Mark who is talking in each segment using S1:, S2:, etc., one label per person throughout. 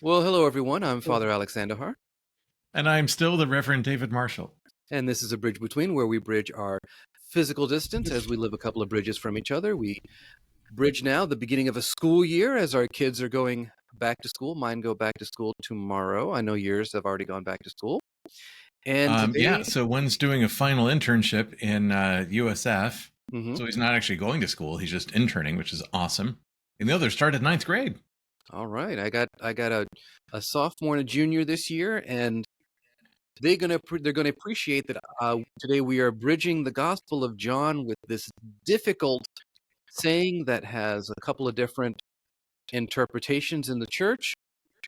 S1: Well, hello everyone. I'm Father Alexander Har,
S2: And I'm still the Reverend David Marshall.
S1: and this is a bridge between where we bridge our physical distance as we live a couple of bridges from each other. We bridge now the beginning of a school year as our kids are going back to school. Mine go back to school tomorrow. I know yours have already gone back to school. And
S2: Yeah,
S1: today,
S2: so one's doing a final internship in USF.
S1: mhm.
S2: So he's not actually going to school, he's just interning, which is awesome. And the other started ninth grade.
S1: All right, I got a sophomore and a junior this year, and they're gonna appreciate that today we are bridging the Gospel of John with this difficult saying that has a couple of different interpretations in the church,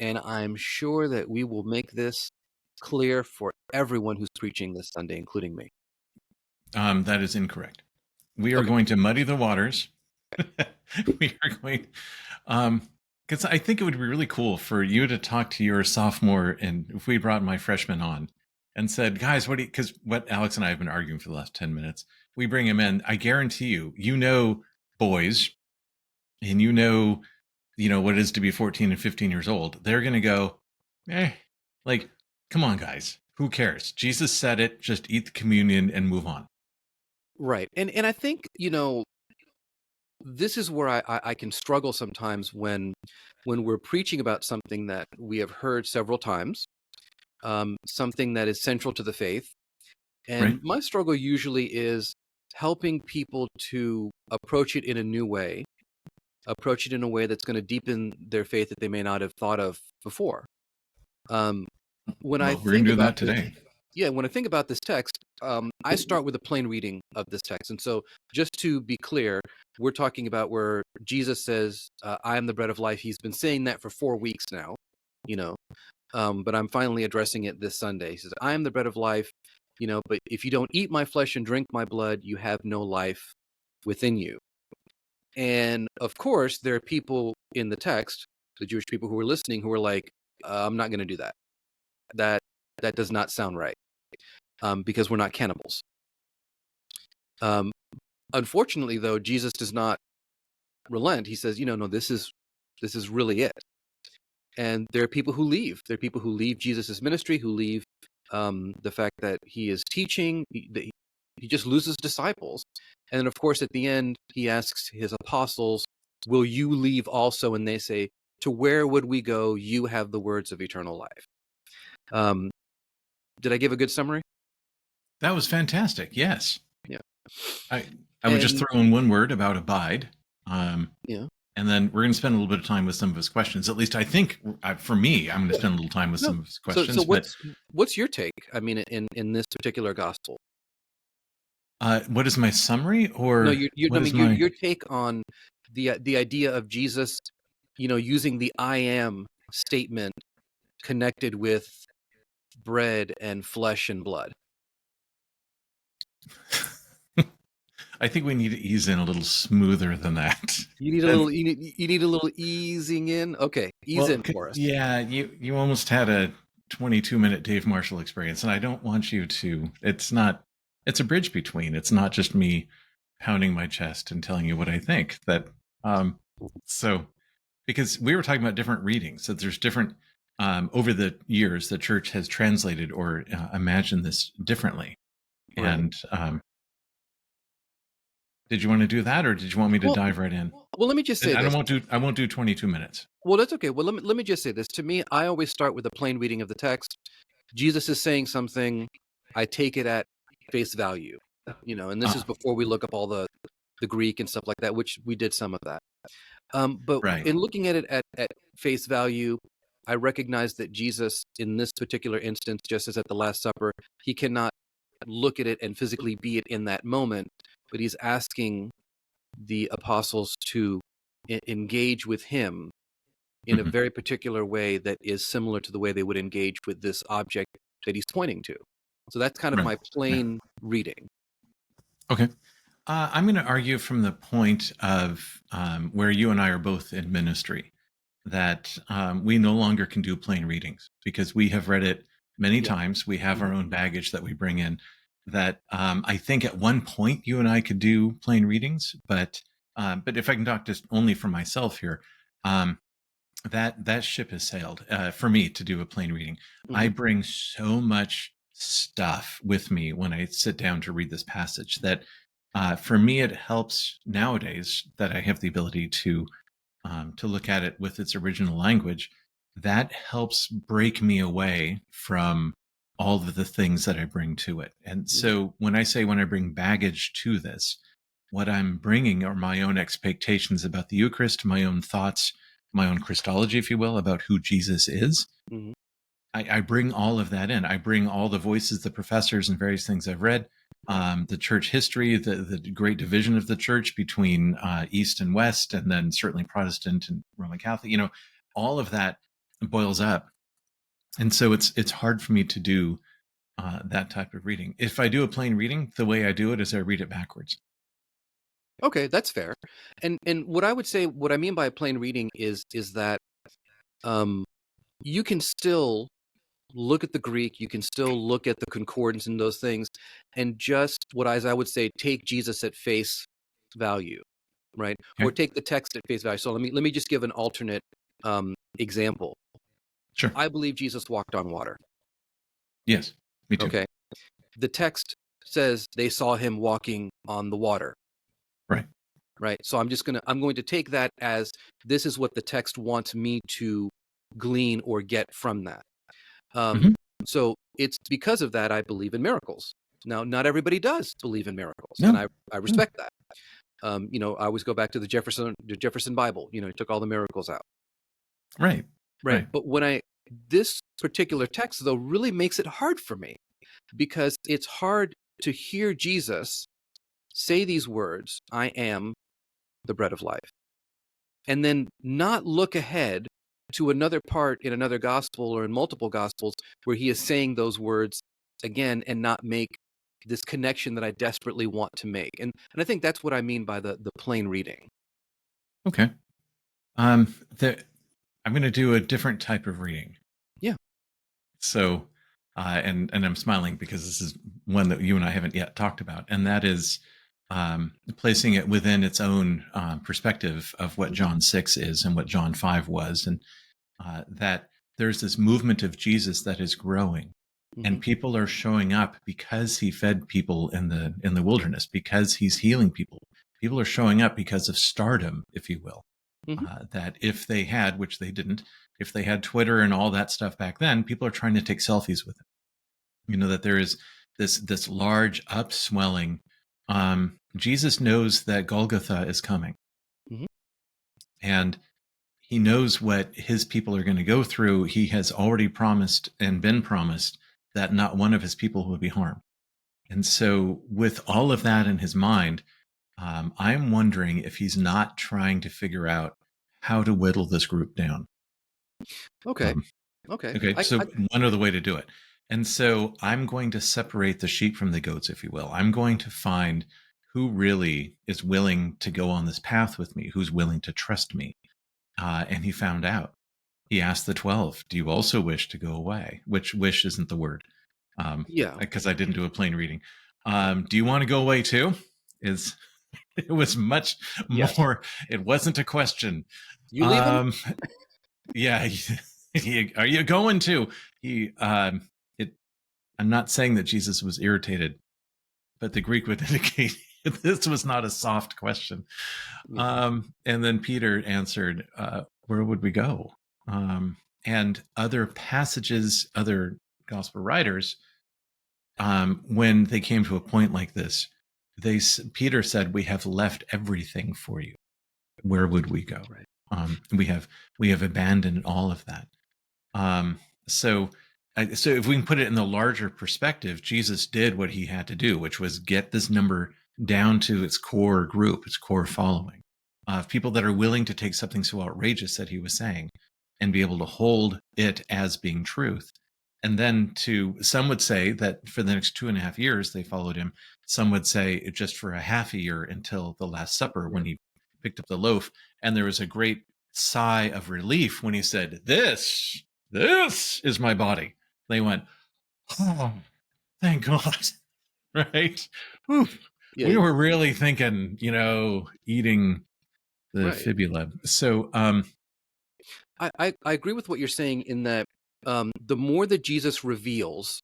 S1: and I'm sure that we will make this clear for everyone who's preaching this Sunday, including me.
S2: That is incorrect. We are
S1: Okay.
S2: going to muddy the waters. We are going, because I think it would be really cool for you to talk to your sophomore, and if we brought my freshman on and said, guys, because what Alex and I have been arguing for the last 10 minutes, we bring him in. I guarantee you know boys, and you know what it is to be 14 and 15 years old. They're going to go, like, come on, guys, who cares? Jesus said it, just eat the communion and move on.
S1: Right. And I think, this is where I can struggle sometimes when we're preaching about something that we have heard several times, something that is central to the faith.
S2: Right.
S1: And my struggle usually is helping people to approach it in a new way, approach it in a way that's going to deepen their faith that they may not have thought of before. Um, when I
S2: Well, we're going
S1: think
S2: to do
S1: about
S2: that
S1: this,
S2: today.
S1: yeah, when I think about this text, I start with a plain reading of this text. And so, just to be clear, we're talking about where Jesus says, "I am the bread of life." He's been saying that for 4 weeks now, you know, but I'm finally addressing it this Sunday. He says, "I am the bread of life." But if you don't eat my flesh and drink my blood, you have no life within you. And of course, there are people in the text, the Jewish people who are listening, who are like, "I'm not going to do that. That that does not sound right, because we're not cannibals." Um, Unfortunately, though, Jesus does not relent. He says, "No, this is really it." And there are people who leave. There are people who leave Jesus' ministry, who leave the fact that he is teaching. He just loses disciples. And then, of course, at the end, he asks his apostles, "Will you leave also?" And they say, "To where would we go? You have the words of eternal life." Um, did I give a good summary?
S2: That was fantastic. Yes.
S1: Yeah.
S2: I I would just
S1: And
S2: throw in one word about abide. Um,
S1: yeah.
S2: and then we're going to spend a little bit of time with some of his questions. At least I think, for me, I'm going to spend a little time with
S1: No.
S2: some of his
S1: So
S2: questions. But
S1: what's your take? I mean, in this particular gospel.
S2: what is my summary,
S1: No,
S2: or
S1: I
S2: what is
S1: mean,
S2: my?
S1: your take on the idea of Jesus, using the "I am" statement connected with bread and flesh and blood.
S2: I think we need to ease in a little smoother than that.
S1: You need a little you need a little easing in. Okay, ease
S2: Well,
S1: in for us.
S2: yeah, you almost had a 22-minute Dave Marshall experience, and I don't want you to. It's not. It's a bridge between. It's not just me pounding my chest and telling you what I think. Um, so because we were talking about different readings, that there's different. Over the years, the church has translated or imagined this differently.
S1: Right.
S2: And did you want to do that, or did you want me to
S1: Well,
S2: dive right in?
S1: let me just say
S2: I don't
S1: this.
S2: want to. I won't do 22 minutes.
S1: Well, that's okay. Well, let me just say this. To me, I always start with a plain reading of the text. Jesus is saying something. I take it at face value. And this is
S2: Ah,
S1: before we look up all the Greek and stuff like that, which we did some of that. But
S2: right.
S1: in looking at it at face value, I recognize that Jesus, in this particular instance, just as at the Last Supper, he cannot look at it and physically be it in that moment, but he's asking the apostles to engage with him in a
S2: Mhm.
S1: very particular way that is similar to the way they would engage with this object that he's pointing to. So that's kind of
S2: Right.
S1: my
S2: Yeah.
S1: plain reading.
S2: Okay. I'm going to argue from the point of where you and I are both in ministry that we no longer can do plain readings because we have read it many
S1: Yeah.
S2: times. We have
S1: Mhm.
S2: our own baggage that we bring in. That I think at one point you and I could do plain readings, but if I can talk just only for myself here, um, that ship has sailed for me to do a plain reading. I
S1: Hmm.
S2: bring so much stuff with me when I sit down to read this passage that for me it helps nowadays that I have the ability to look at it with its original language. That helps break me away from all of the things that I bring to it. And so when I bring baggage to this, what I'm bringing are my own expectations about the Eucharist, my own thoughts, my own Christology, if you will, about who Jesus is.
S1: Hmm.
S2: I bring all of that in. I bring all the voices, the professors, and various things I've read, the church history, the great division of the church between East and West, and then certainly Protestant and Roman Catholic. All of that boils up, and so it's hard for me to do that type of reading. If I do a plain reading, the way I do it is I read it backwards.
S1: Okay, that's fair. And what I would say, what I mean by plain reading is that um, you can still look at the Greek, you can still look at the concordance and those things, and just what as I would say, take Jesus at face value, right? Or
S2: Okay,
S1: take the text at face value. So let me just give an alternate example.
S2: sure.
S1: I believe Jesus walked on water.
S2: Yes, me too.
S1: Okay, the text says they saw him walking on the water,
S2: Right.
S1: right? So I'm going to take that as this is what the text wants me to glean or get from that. Um,
S2: Hmm.
S1: so it's because of that I believe in miracles. Now, not everybody does believe in miracles, and
S2: No,
S1: I
S2: no.
S1: respect that. I always go back to the Jefferson Bible. He took all the miracles out,
S2: Right,
S1: right?
S2: right.
S1: But this particular text though really makes it hard for me because it's hard to hear Jesus say these words, "I am the bread of life," and then not look ahead to another part in another gospel or in multiple gospels where he is saying those words again and not make this connection that I desperately want to make. And I think that's what I mean by the plain reading.
S2: Okay. Um, the, I'm going to do a different type of reading.
S1: Yeah.
S2: So, and I'm smiling because this is one that you and I haven't yet talked about, and that is placing it within its own perspective of what
S1: Hmm.
S2: John 6 is and what John 5 was, and that there's this movement of Jesus that is growing,
S1: Hmm.
S2: and people are showing up because he fed people in the wilderness, because he's healing people. People are showing up because of stardom, if you will.
S1: Hmm.
S2: That if they had, which they didn't, if they had Twitter and all that stuff back then, people are trying to take selfies with it. That there is this large upswelling. Jesus knows that Golgotha is coming,
S1: Hmm.
S2: and he knows what his people are going to go through. He has already promised and been promised that not one of his people will be harmed. And so, with all of that in his mind, I'm wondering if he's not trying to figure out how to whittle this group down.
S1: Okay.
S2: Um,
S1: Okay.
S2: okay, so
S1: I
S2: one other way to do it. And so I'm going to separate the sheep from the goats, if you will. I'm going to find who really is willing to go on this path with me, who's willing to trust me. And he found out. He asked the 12, "Do you also wish to go away?" Which wish isn't the word,
S1: Yeah.
S2: because I didn't do a plain reading. Do you want to go away too? Is It was much
S1: Yes.
S2: more. It wasn't a question.
S1: You leaving?
S2: Um, yeah, are you going to? He, it. I'm not saying that Jesus was irritated, but the Greek would indicate this was not a soft question.
S1: Yeah.
S2: And then Peter answered, "Where would we go?" And other passages, other gospel writers, when they came to a point like this, Peter said, "We have left everything for you. Where would we go?
S1: Right.
S2: We have abandoned all of that." Um, so, so if we can put it in the larger perspective, Jesus did what he had to do, which was get this number down to its core group, its core following of people that are willing to take something so outrageous that he was saying and be able to hold it as being truth. And then some would say that for the next 2.5 years, they followed him. Some would say just for a half a year until the Last Supper
S1: Yeah.
S2: when he picked up the loaf. And there was a great sigh of relief when he said, this is my body. They went, "Oh, thank God." Right? Whew.
S1: Yeah.
S2: We were really thinking, eating the
S1: Right.
S2: fibula. So,
S1: I agree with what you're saying in that the more that Jesus reveals,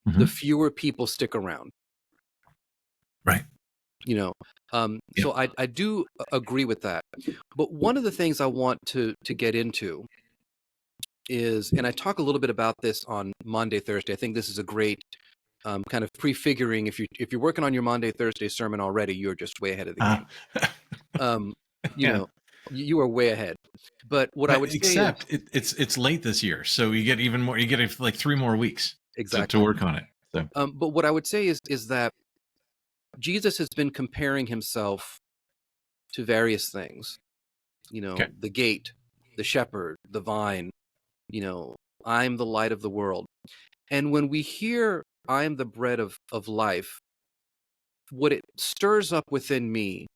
S1: the
S2: Mhm.
S1: fewer people stick around.
S2: Right.
S1: You know,
S2: Yeah.
S1: so I do agree with that. But one of the things I want to get into is, and I talk a little bit about this on Monday, Thursday. I think this is a great kind of prefiguring. If you're working on your Monday, Thursday sermon already, you're just way ahead of the game.
S2: Ah.
S1: Um, you
S2: Yeah.
S1: know, you are way ahead. But what I
S2: But
S1: would say is
S2: except it's late this year, so you get even more. You get like 3 more weeks to
S1: exactly.
S2: work on it. So
S1: But what I would say is that Jesus has been comparing himself to various things.
S2: okay.
S1: The gate, the shepherd, the vine. I'm the light of the world. And when we hear I am the bread of life, what it stirs up within me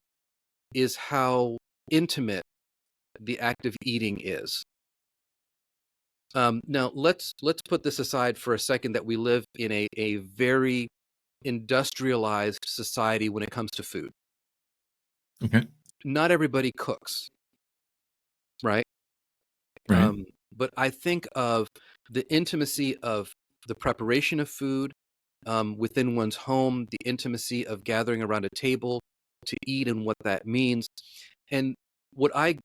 S1: is how intimate the act of eating is. Now let's put this aside for a second that we live in a very industrialized society when it comes to food.
S2: Okay.
S1: Not everybody cooks, right?
S2: Right.
S1: But I think of the intimacy of the preparation of food within one's home, the intimacy of gathering around a table to eat and what that means. And what I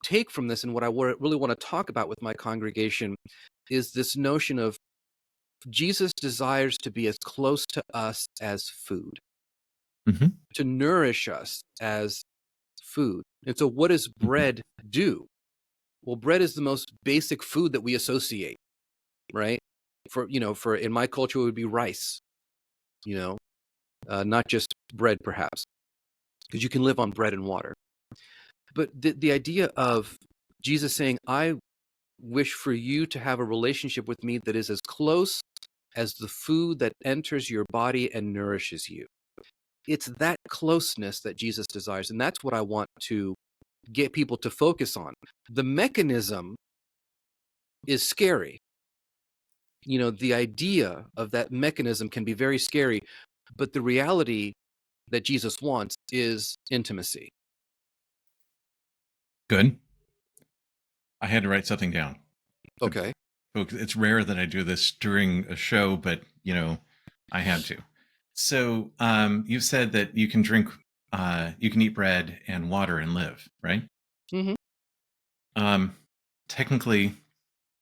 S1: take from this and what I really want to talk about with my congregation is this notion of Jesus desires to be as close to us as food,
S2: Hmm.
S1: to nourish us as food. And so, what does
S2: Hmm.
S1: bread do? Well, bread is the most basic food that we associate, right? For in my culture, it would be rice, you know, not just bread, perhaps, because you can live on bread and water. But the idea of Jesus saying, I wish for you to have a relationship with me that is as close as the food that enters your body and nourishes you. It's that closeness that Jesus desires. And that's what I want to get people to focus on. The mechanism is scary. The idea of that mechanism can be very scary, but the reality that Jesus wants is intimacy.
S2: Good. I had to write something down.
S1: Okay.
S2: Folks, it's rare that I do this during a show, but I had to. So you said that you can drink, you can eat bread and water and live, right?
S1: Hmm.
S2: Um, technically,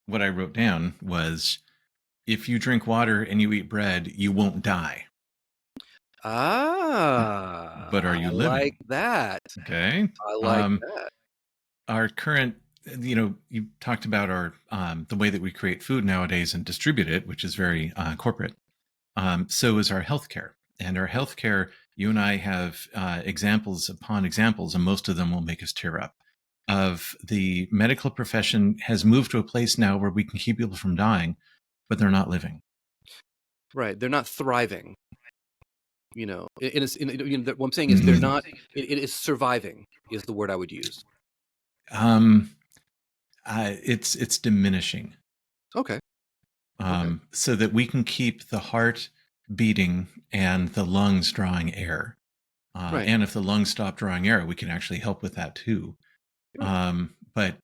S2: what I wrote down was if you drink water and you eat bread, you won't die. But are
S1: I
S2: you
S1: like
S2: living?
S1: that.
S2: Okay.
S1: I like
S2: Um,
S1: that.
S2: our current, you talked about our the way that we create food nowadays and distribute it, which is very corporate. So is our healthcare. And our healthcare, you and I have examples upon examples, and most of them will make us tear up. Of the medical profession has moved to a place now where we can keep people from dying, but they're not living.
S1: Right. They're not thriving. What I'm saying is they're
S2: Mhm.
S1: not, it is surviving is the word I would use.
S2: Um, it's diminishing,
S1: Okay. Okay.
S2: so that we can keep the heart beating and the lungs drawing air.
S1: Right.
S2: And if the lungs stop drawing air, we can actually help with that too.
S1: Right.
S2: But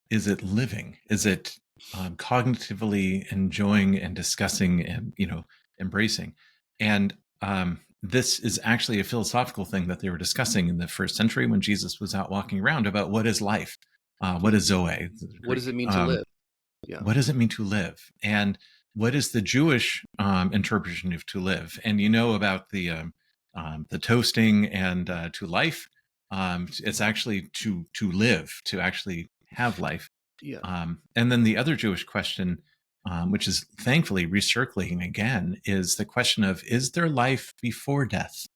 S2: is it living? Is it cognitively enjoying and discussing and embracing? And this is actually a philosophical thing that they were discussing in the first century when Jesus was out walking around about what is life, what is Zoe, the
S1: What does
S2: Greek.
S1: it mean to live? Yeah.
S2: What does it mean to live, and what is the Jewish interpretation of to live? And about the toasting and to life. It's actually to live, to actually have life.
S1: Yeah.
S2: And then the other Jewish question, which is thankfully recirculating again, is the question of is there life before death?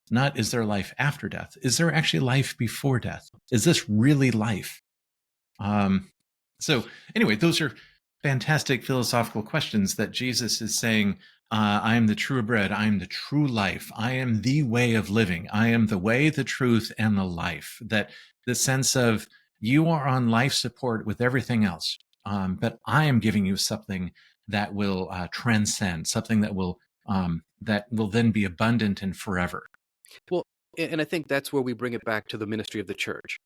S2: Not is there life after death? Is there actually life before death? Is this really life? Um, so anyway, those are fantastic philosophical questions that Jesus is saying. I am the true bread. I am the true life. I am the way of living. I am the way, the truth, and the life. That the sense of you are on life support with everything else, but I am giving you something that will transcend, something that will then be abundant and forever.
S1: Well, and I think that's where we bring it back to the ministry of the church.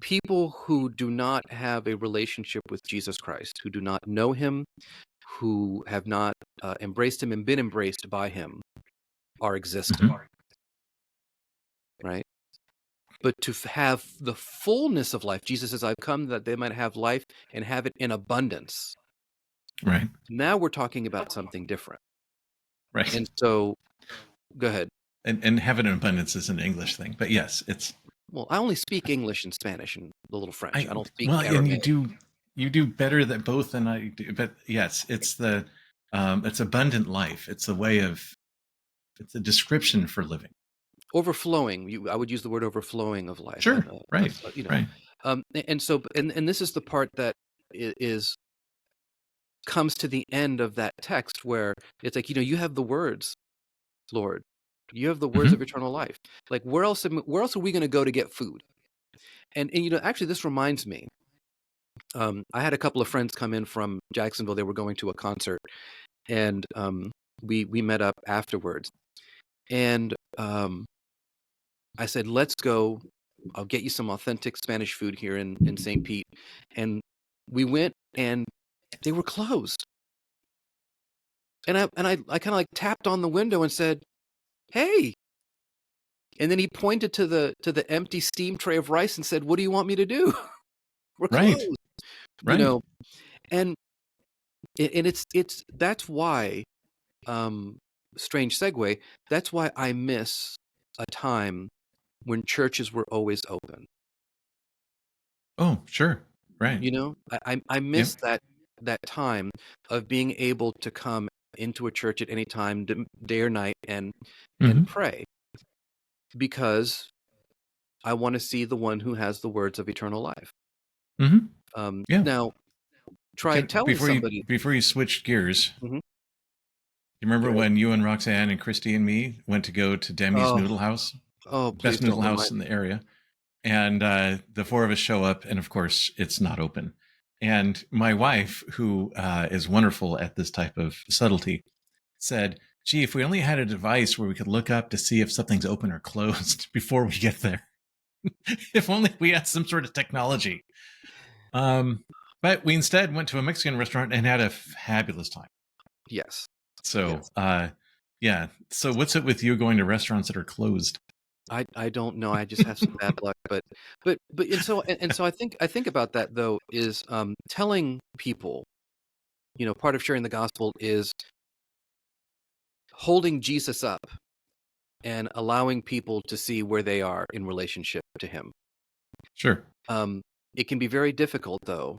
S1: people who do not have a relationship with Jesus Christ, who do not know him, who have not embraced him and been embraced by him, are existing,
S2: Mhm.
S1: right? But to have the fullness of life, Jesus says, I've come that they might have life and have it in abundance.
S2: Right.
S1: Now we're talking about something different.
S2: Right.
S1: And so, go ahead.
S2: And have it in abundance is an English thing, but yes, it's
S1: Well, I only speak English and Spanish and a little French. I don't speak
S2: well, and
S1: Aramaic.
S2: you do better than both than I do. But yes, it's abundant life. It's a way of it's a description for living.
S1: Overflowing. I would use the word overflowing of life.
S2: Sure. Right.
S1: You know,
S2: Right.
S1: and so, and this is the part that is comes to the end of that text where it's like, you have the words, Lord, you have the words of
S2: Hmm.
S1: eternal life. Like, where else are we going to go to get food? And actually, this reminds me. I had a couple of friends come in from Jacksonville. They were going to a concert, and we met up afterwards. And I said, "Let's go. I'll get you some authentic Spanish food here in St. Pete." And we went, and they were closed. And I kind of like tapped on the window and said, "Hey." And then he pointed to the empty steam tray of rice and said, "What do you want me to do? We're
S2: Right.
S1: closed." You
S2: Right.
S1: know, and it's that's why, strange segue, that's why I miss a time when churches were always open.
S2: Oh, sure. Right.
S1: I
S2: Yep.
S1: miss that time of being able to come into a church at any time, day or night, and
S2: Hmm.
S1: pray, because I want to see the one who has the words of eternal life.
S2: Hmm. Yeah.
S1: Now, try telling somebody.
S2: Before you switch gears,
S1: Mhm.
S2: you remember
S1: Go ahead.
S2: when you and Roxanne and Christy and me went to go to Demi's
S1: Oh,
S2: Noodle House,
S1: oh, please
S2: best
S1: don't
S2: noodle
S1: remind
S2: house in
S1: me.
S2: the area? And the four of us show up, and of course, it's not open. And my wife, who is wonderful at this type of subtlety, said, "Gee, if we only had a device where we could look up to see if something's open or closed before we get there. If only we had some sort of technology." Um, but we instead went to a Mexican restaurant and had a fabulous time.
S1: Yes,
S2: So,
S1: yes.
S2: yeah. So, what's it with you going to restaurants that are closed?
S1: I don't know. I just have some bad luck, but and so I think about that, though, is telling people, part of sharing the gospel is holding Jesus up and allowing people to see where they are in relationship to him.
S2: Sure.
S1: It can be very difficult, though,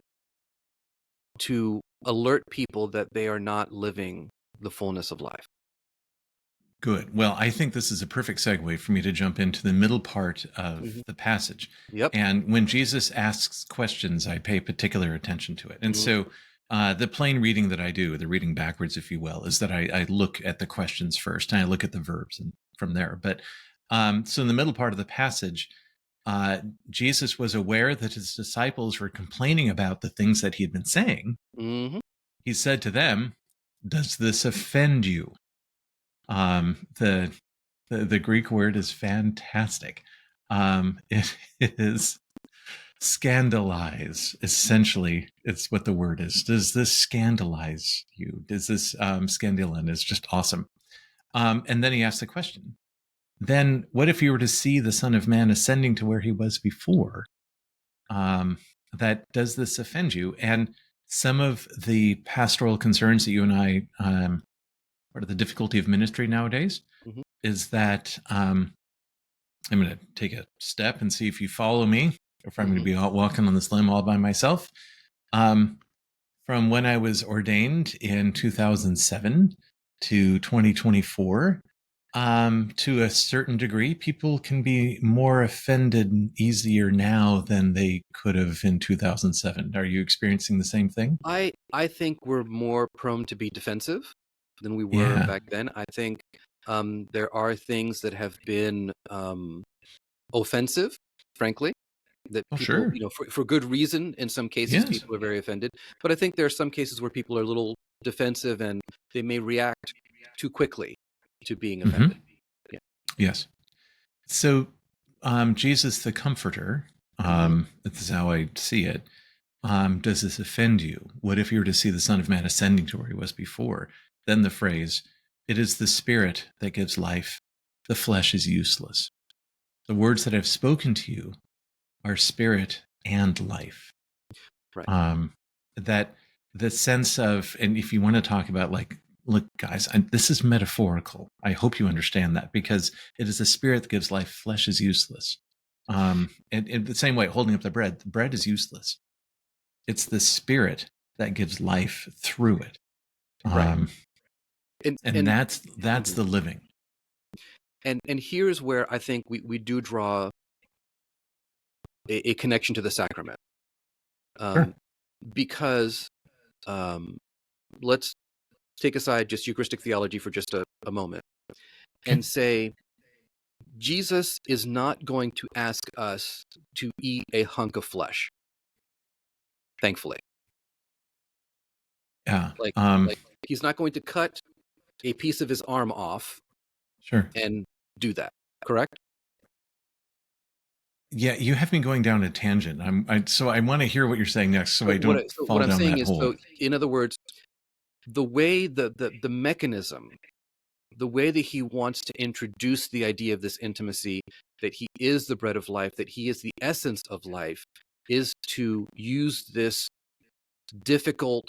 S1: to alert people that they are not living the fullness of life.
S2: Good. Well, I think this is a perfect segue for me to jump into the middle part
S1: Hmm.
S2: of the passage.
S1: Yep.
S2: And when Jesus asks questions, I pay particular attention to it. And
S1: Mhm.
S2: so the plain reading that I do, the reading backwards, if you will, is that I look at the questions first and I look at the verbs and from there. But so in the middle part of the passage, uh, Jesus was aware that his disciples were complaining about the things that he had been saying.
S1: Mhm.
S2: He said to them, "Does this offend you?" The Greek word is fantastic. It is scandalize. Essentially, it's what the word is. Does this scandalize you? Does this scandalon is just awesome. And then he asks the question. Then, what if you were to see the Son of Man ascending to where he was before? Um, that does this offend you? And some of the pastoral concerns that you and I, part of the difficulty of ministry nowadays,
S1: Mhm.
S2: is that I'm going to take a step and see if you follow me, or if I'm going to
S1: Mhm.
S2: be out walking on this limb all by myself. Um, from when I was ordained in 2007 to 2024, to a certain degree, people can be more offended easier now than they could have in 2007. Are you experiencing the same thing?
S1: I think we're more prone to be defensive than we were
S2: Yeah.
S1: back then. I think there are things that have been offensive, frankly, that
S2: Oh,
S1: people,
S2: sure.
S1: for good reason. In some cases,
S2: Yes.
S1: people are very offended, but I think there are some cases where people are a little defensive and they may react too quickly to being
S2: Hmm.
S1: offended. Yeah.
S2: Yes. So, Jesus, the Comforter, This is how I see it. Does this offend you? What if you were to see the Son of Man ascending to where he was before? Then the phrase, it is the Spirit that gives life. The flesh is useless. The words that I've spoken to you are spirit and life.
S1: Right.
S2: That the sense of, and if you want to talk about like, look, guys, this is metaphorical. I hope you understand that, because it is the spirit that gives life. Flesh is useless. And in the same way, holding up the bread is useless. It's the spirit that gives life through it.
S1: Right.
S2: And that's
S1: Mhm.
S2: the living.
S1: And here's where I think we do draw a connection to the sacrament.
S2: Sure.
S1: Because let's take aside just Eucharistic theology for just a moment
S2: Okay.
S1: and say Jesus is not going to ask us to eat a hunk of flesh, thankfully.
S2: Yeah.
S1: Like he's not going to cut a piece of his arm off
S2: Sure.
S1: and do that, correct?
S2: Yeah, you have me going down a tangent. So I want to hear what you're saying next, so I don't
S1: So what
S2: fall
S1: I'm
S2: down
S1: saying
S2: that
S1: is,
S2: hole.
S1: so in other words, the way the mechanism, the way that he wants to introduce the idea of this intimacy, that he is the bread of life, that he is the essence of life, is to use this difficult,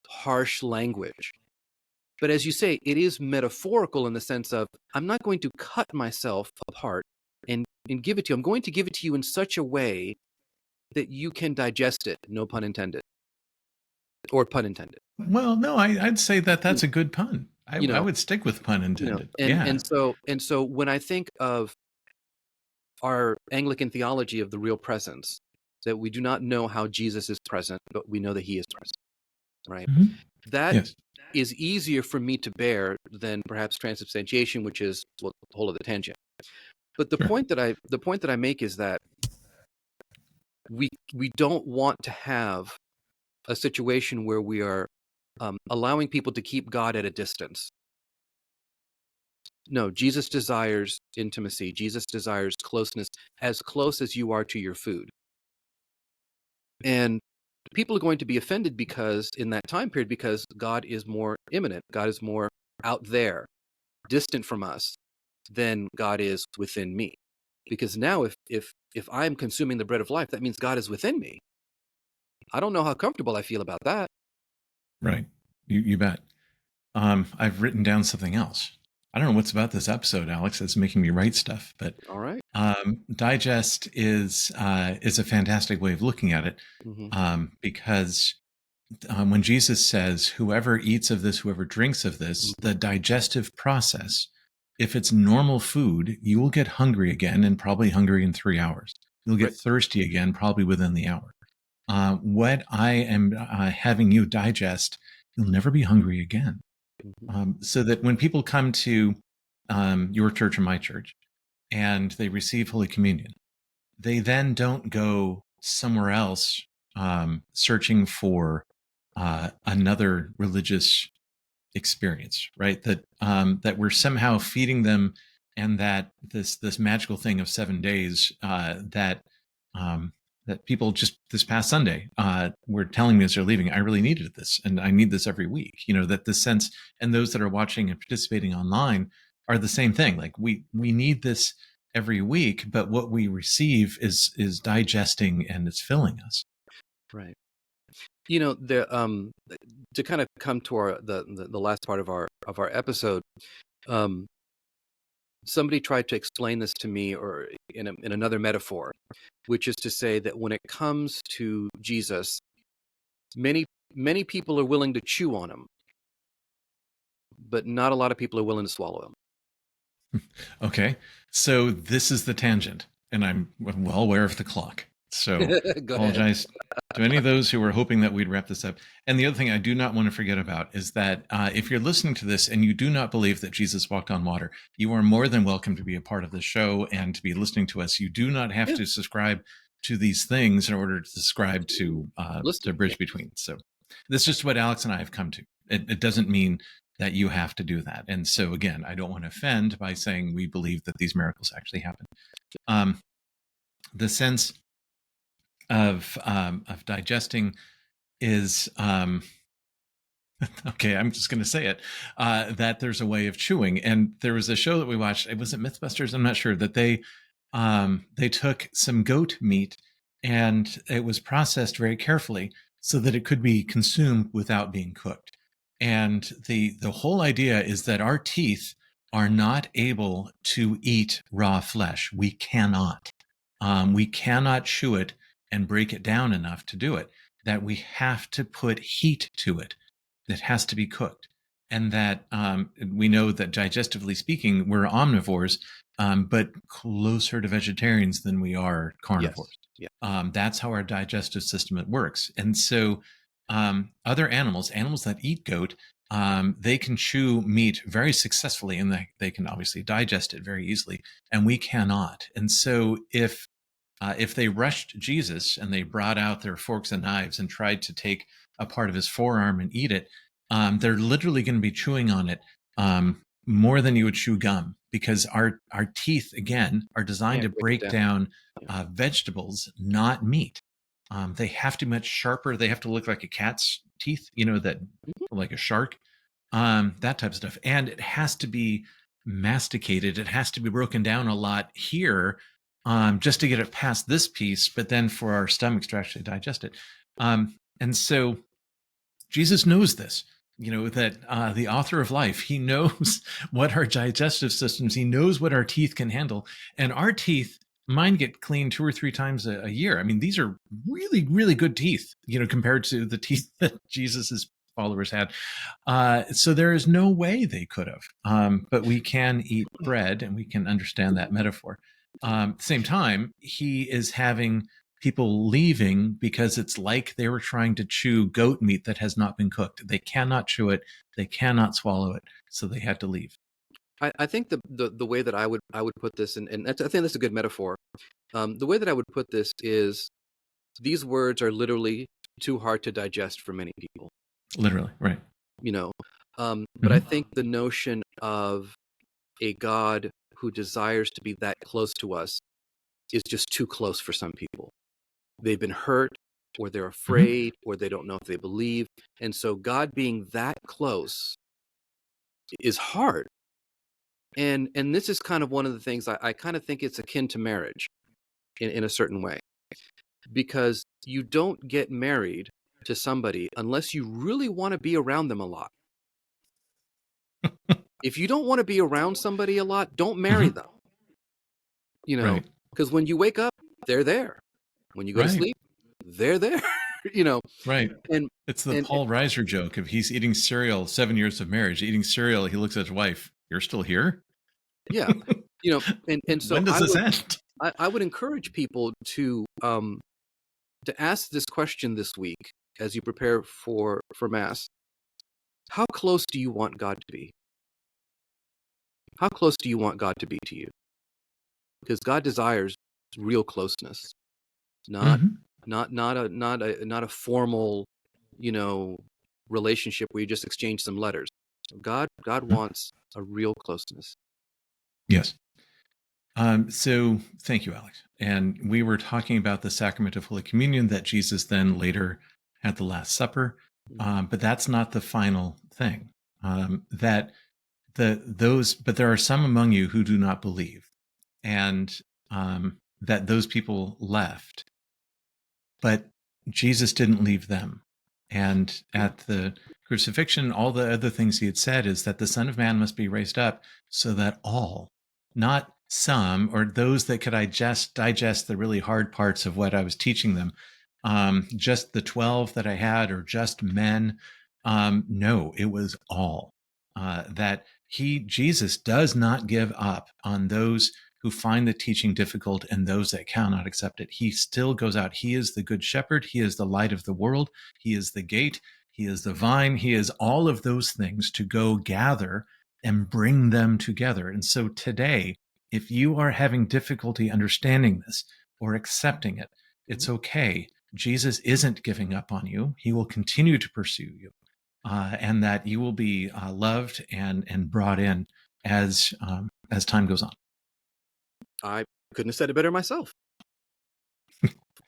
S1: harsh language. But as you say, it is metaphorical in the sense of, I'm not going to cut myself apart and give it to you. I'm going to give it to you in such a way that you can digest it, no pun intended, or pun intended.
S2: Well, no, I'd say that
S1: You,
S2: that's a good pun.
S1: you
S2: I
S1: know,
S2: would stick with pun intended. Yeah.
S1: and so when I think of our Anglican theology of the real presence, that we do not know how Jesus is present, but we know that he is present, right?
S2: Mhm.
S1: That
S2: Yes.
S1: is easier for me to bear than perhaps transubstantiation, which is, well, the whole of the tangent. But
S2: Sure.
S1: the point that I make is that we don't want to have a situation where we are allowing people to keep God at a distance. No, Jesus desires intimacy. Jesus desires closeness, as close as you are to your food. And people are going to be offended because in that time period, because God is more imminent, God is more out there, distant from us than God is within me. Because now if I'm consuming the bread of life, that means God is within me. I don't know how comfortable I feel about that.
S2: Right. You bet. I've written down something else. I don't know what's about this episode, Alex, that's making me write stuff, but
S1: All right.
S2: digest is a fantastic way of looking at it,
S1: Mm-hmm.
S2: because when Jesus says, "Whoever eats of this, whoever drinks of this,"
S1: Mm-hmm.
S2: the digestive process, if it's normal food, you will get hungry again, and probably hungry in 3 hours. You'll get
S1: Right.
S2: thirsty again, probably within the hour. What I am having you digest, you'll never be hungry again.
S1: Mm-hmm.
S2: So that when people come to your church or my church and they receive Holy Communion, they then don't go somewhere else searching for another religious experience, right? That we're somehow feeding them, and that this magical thing of 7 days um, that people just this past Sunday were telling me as they're leaving, I really needed this, and I need this every week. You know, that the sense, and those that are watching and participating online are the same thing. Like we need this every week, but what we receive is digesting and it's filling us.
S1: Right. You know, to kind of come to our the last part of our episode, um, somebody tried to explain this to me, or in another metaphor, which is to say that when it comes to Jesus, many people are willing to chew on him, but not a lot of people are willing to swallow him.
S2: Okay, so this is the tangent, and I'm well aware of the clock. So
S1: Go ahead.
S2: apologize to any of those who were hoping that we'd wrap this up. And the other thing I do not want to forget about is that if you're listening to this and you do not believe that Jesus walked on water, you are more than welcome to be a part of the show and to be listening to us. You do not have
S1: Yeah,
S2: to subscribe to these things in order to subscribe
S1: listen.
S2: to
S1: Yeah.
S2: Bridge Between. So this is just what Alex and I have come to. It doesn't mean that you have to do that. And so again, I don't want to offend by saying we believe that these miracles actually happen. Um, the sense of digesting is okay, I'm just going to say it, that there's a way of chewing. And there was a show that we watched. It was it Mythbusters. I'm not sure that they took some goat meat and it was processed very carefully so that it could be consumed without being cooked. And the whole idea is that our teeth are not able to eat raw flesh. We cannot. We cannot chew it and break it down enough to do it. That we have to put heat to it. That has to be cooked, and that we know that digestively speaking, we're omnivores, but closer to vegetarians than we are carnivores.
S1: Yes. Yeah.
S2: That's how our digestive system works. And so, other animals that eat goat, they can chew meat very successfully, and they can obviously digest it very easily, and we cannot. And so, if they rushed Jesus and they brought out their forks and knives and tried to take a part of his forearm and eat it, they're literally going to be chewing on it more than you would chew gum, because our teeth, again, are designed to break down vegetables, not meat. They have to be much sharper. They have to look like a cat's teeth, that like a shark, that type of stuff. And it has to be masticated. It has to be broken down a lot here, just to get it past this piece, but then for our stomachs to actually digest it. And so Jesus knows this, that the author of life, he knows what our digestive systems, he knows what our teeth can handle. And our teeth, mine get cleaned 2 or 3 times a year. I mean, these are really, really good teeth, compared to the teeth that Jesus's followers had. So there is no way they could have. But we can eat bread, and we can understand that metaphor. At the same time, he is having people leaving because it's like they were trying to chew goat meat that has not been cooked. They cannot chew it. They cannot swallow it. So they had to leave.
S1: I think the way that I would put this, and I think that's a good metaphor. The way that I would put this is, these words are literally too hard to digest for many people.
S2: Literally, right.
S1: But I think the notion of a God who desires to be that close to us is just too close for some people. They've been hurt, or they're afraid, or they don't know if they believe. And so God being that close is hard. And this is kind of one of the things I kind of think it's akin to marriage in a certain way, because you don't get married to somebody unless you really want to be around them a lot. If you don't want to be around somebody a lot, don't marry them. Because when you wake up, they're there. When you go to sleep, they're there.
S2: Right. And it's the Paul Reiser joke of he's eating cereal, 7 years of marriage, eating cereal. He looks at his wife. You're still here?
S1: Yeah. And so
S2: when does this end?
S1: I would encourage people to ask this question this week as you prepare for Mass. How close do you want God to be? How close do you want God to be to you? Because God desires real closeness, not a formal, relationship where you just exchange some letters. God wants a real closeness.
S2: Yes. So thank you, Alex. And we were talking about the sacrament of Holy Communion that Jesus then later had the Last Supper, but that's not the final thing. But there are some among you who do not believe, and that those people left, but Jesus didn't leave them. And at the crucifixion, all the other things he had said is that the Son of Man must be raised up so that all, not some, or those that could digest the really hard parts of what I was teaching them, just the 12 that I had, or just men. No, it was all. That Jesus does not give up on those who find the teaching difficult and those that cannot accept it. He still goes out. He is the good shepherd. He is the light of the world. He is the gate. He is the vine. He is all of those things to go gather and bring them together. And so today, if you are having difficulty understanding this or accepting it, it's okay. Jesus isn't giving up on you. He will continue to pursue you, and that you will be loved and brought in as time goes on.
S1: I couldn't have said it better myself.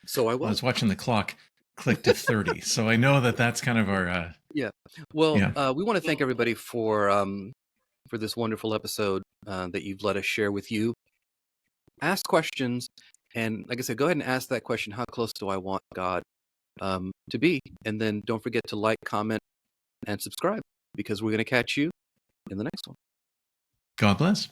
S1: So I
S2: I
S1: was.
S2: was watching the clock click to 30. So I know that that's kind of our,
S1: Yeah. Well,
S2: yeah.
S1: we want to thank everybody for this wonderful episode that you've let us share with you. Ask questions, and like I said, go ahead and ask that question: how close do I want God to be? And then don't forget to like, comment, and subscribe, because we're going to catch you in the next one.
S2: God bless.